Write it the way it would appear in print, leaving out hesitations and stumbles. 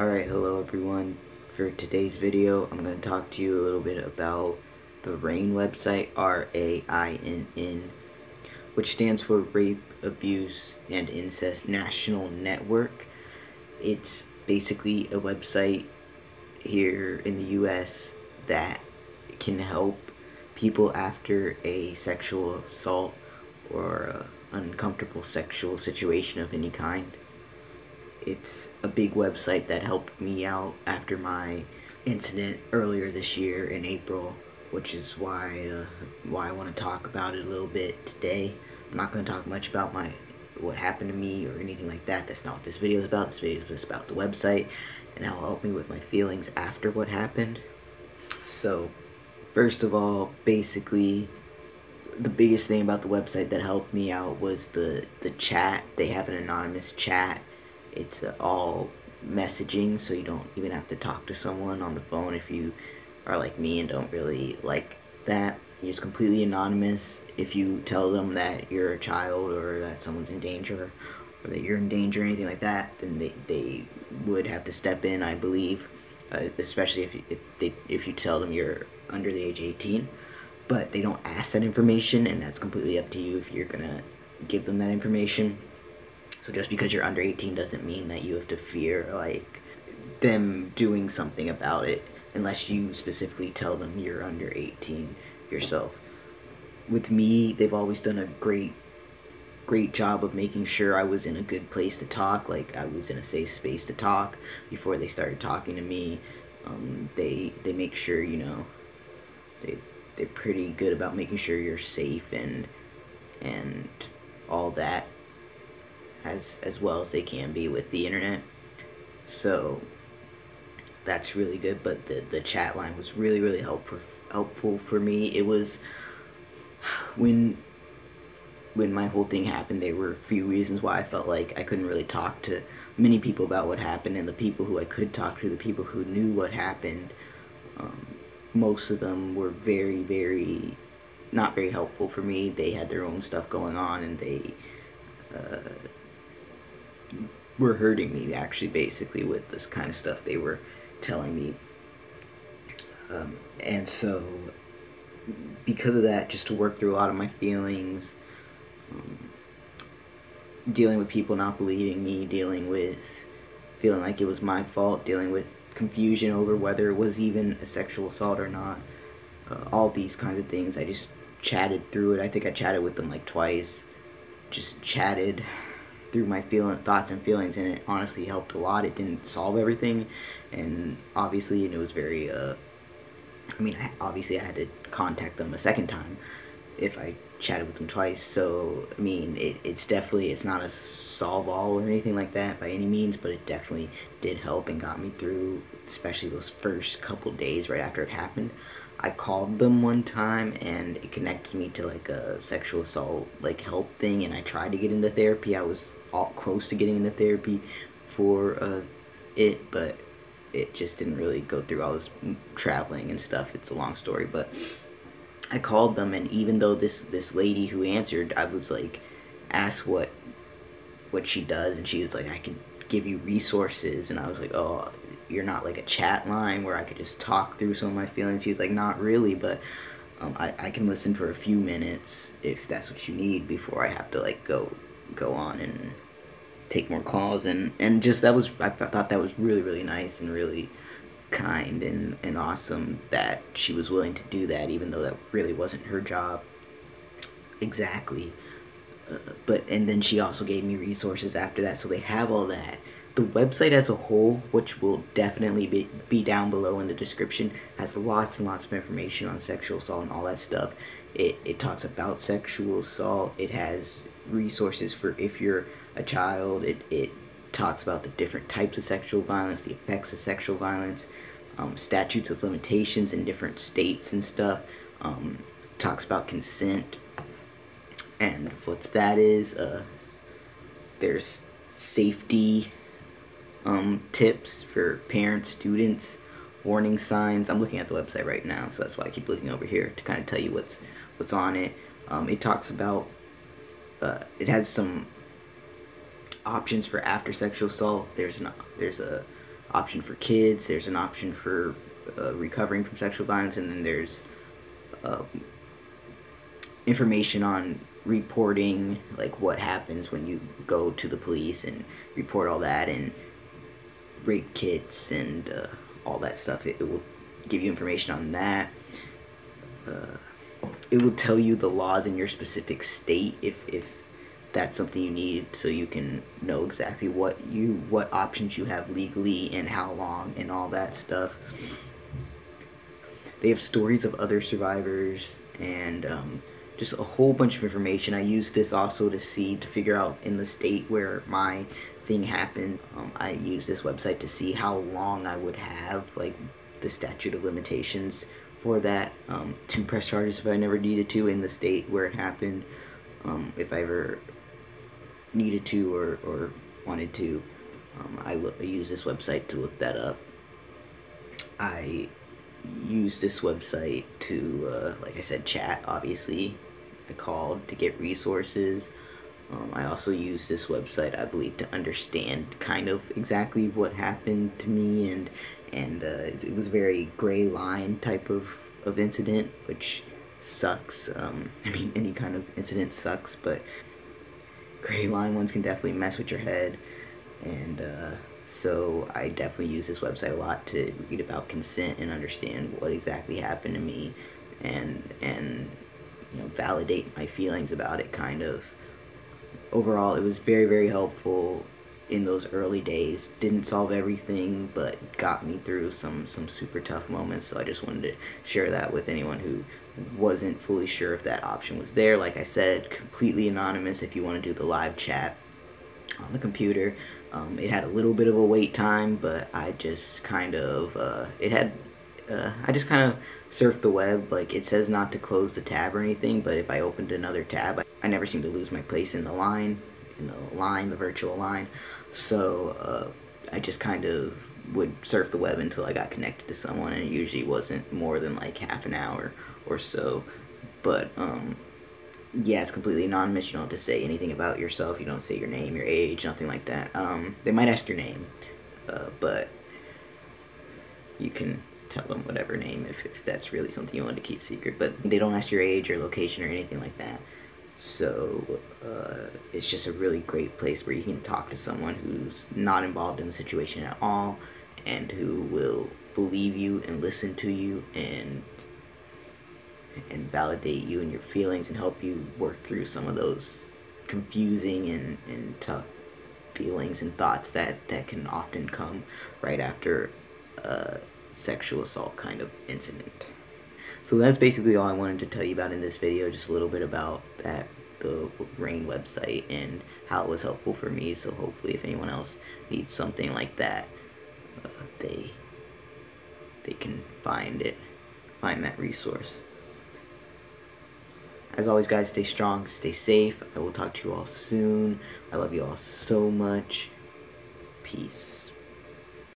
Alright, hello everyone. For today's video, I'm going to talk to you a little bit about the RAINN website, RAINN, which stands for Rape, Abuse, and Incest National Network. It's basically a website here in the US that can help people after a sexual assault or uncomfortable sexual situation of any kind. It's a big website that helped me out after my incident earlier this year in April, which is why I want to talk about it a little bit today. I'm not going to talk much about what happened to me or anything like that. That's not what this video is about. This video is just about the website and how it helped me with my feelings after what happened. So, first of all, basically, the biggest thing about the website that helped me out was the chat. They have an anonymous chat. It's all messaging, so you don't even have to talk to someone on the phone if you are like me and don't really like that. You're just completely anonymous. If you tell them that you're a child or that someone's in danger or that you're in danger or anything like that, then they would have to step in, I believe, especially if you tell them you're under the age of 18. But they don't ask that information, and that's completely up to you if you're gonna give them that information. So just because you're under 18 doesn't mean that you have to fear, like, them doing something about it, unless you specifically tell them you're under 18 yourself. With me, they've always done a great job of making sure I was in a good place to talk, like I was in a safe space to talk before they started talking to me. They make sure, you know, they're pretty good about making sure you're safe and all that, as well as they can be with the internet. So that's really good. But the chat line was really helpful for me. It was when my whole thing happened, there were a few reasons why I felt like I couldn't really talk to many people about what happened, and the people who I could talk to, the people who knew what happened, most of them were very not very helpful for me. They had their own stuff going on, and they were hurting me, actually, basically, with this kind of stuff they were telling me. And so, because of that, just to work through a lot of my feelings, dealing with people not believing me, dealing with feeling like it was my fault, dealing with confusion over whether it was even a sexual assault or not, all these kinds of things, I just chatted through it. I think I chatted with them like twice, just chatted through my thoughts and feelings, and it honestly helped a lot. It didn't solve everything, and obviously, and it was very, obviously I had to contact them a second time if I chatted with them twice, so, I mean, it's not a solve-all or anything like that by any means, but it definitely did help and got me through, especially those first couple days right after it happened. I called them one time, and it connected me to, like, a sexual assault, like, help thing, and I tried to get into therapy. I was all close to getting into therapy for it, but it just didn't really go through. I was traveling and stuff. It's a long story, but I called them, and even though this lady who answered, I was like, asked what she does, and she was like, I could give you resources, and I was like, oh, you're not like a chat line where I could just talk through some of my feelings. She was like, not really, but I can listen for a few minutes if that's what you need before I have to like go on and take more calls, and just I thought that was really nice and really kind and awesome that she was willing to do that, even though that really wasn't her job exactly. And then she also gave me resources after that, so they have all that. The website as a whole, which will definitely be down below in the description, has lots and lots of information on sexual assault and all that stuff. It talks about sexual assault. It has resources for if you're a child. It talks about the different types of sexual violence, the effects of sexual violence, statutes of limitations in different states and stuff. Talks about consent and what that is. There's safety tips for parents, students, warning signs. I'm looking at the website right now, so that's why I keep looking over here to kind of tell you what's on it. It talks about, it has some options for after sexual assault. There's a option for kids, there's an option for recovering from sexual violence, and then there's information on reporting, like what happens when you go to the police and report all that, and rape kits and all that stuff. It will give you information on that. It will tell you the laws in your specific state if that's something you need, so you can know exactly what options you have legally and how long and all that stuff. They have stories of other survivors and just a whole bunch of information. I used this also to figure out in the state where my thing happened. I used this website to see how long I would have, like the statute of limitations for that, to press charges if I never needed to in the state where it happened. If I ever needed to or wanted to, I use this website to look that up. I use this website to, like I said, chat, obviously. I called to get resources. I also use this website, I believe, to understand kind of exactly what happened to me, and it was a very gray line type of incident, which sucks. I mean, any kind of incident sucks, but gray line ones can definitely mess with your head, and so I definitely use this website a lot to read about consent and understand what exactly happened to me, and you know, validate my feelings about it, kind of. Overall, it was very, very helpful in those early days. Didn't solve everything, but got me through some super tough moments, so I just wanted to share that with anyone who wasn't fully sure if that option was there. Like I said, completely anonymous if you want to do the live chat on the computer. It had a little bit of a wait time, but I just kind of, I just kind of surfed the web. Like, it says not to close the tab or anything, but if I opened another tab, I never seem to lose my place in the line, the virtual line. So I just kind of would surf the web until I got connected to someone, and it usually wasn't more than like half an hour or so. But yeah, it's completely anonymous. You don't have to say anything about yourself. You don't say your name, your age, nothing like that. They might ask your name, but you can tell them whatever name if that's really something you want to keep secret. But they don't ask your age or location or anything like that. So it's just a really great place where you can talk to someone who's not involved in the situation at all, and who will believe you and listen to you and validate you and your feelings and help you work through some of those confusing and tough feelings and thoughts that can often come right after a sexual assault kind of incident. So that's basically all I wanted to tell you about in this video, just a little bit about the RAINN website and how it was helpful for me. So hopefully if anyone else needs something like that, they can find that resource. As always, guys, stay strong, stay safe. I will talk to you all soon. I love you all so much. Peace.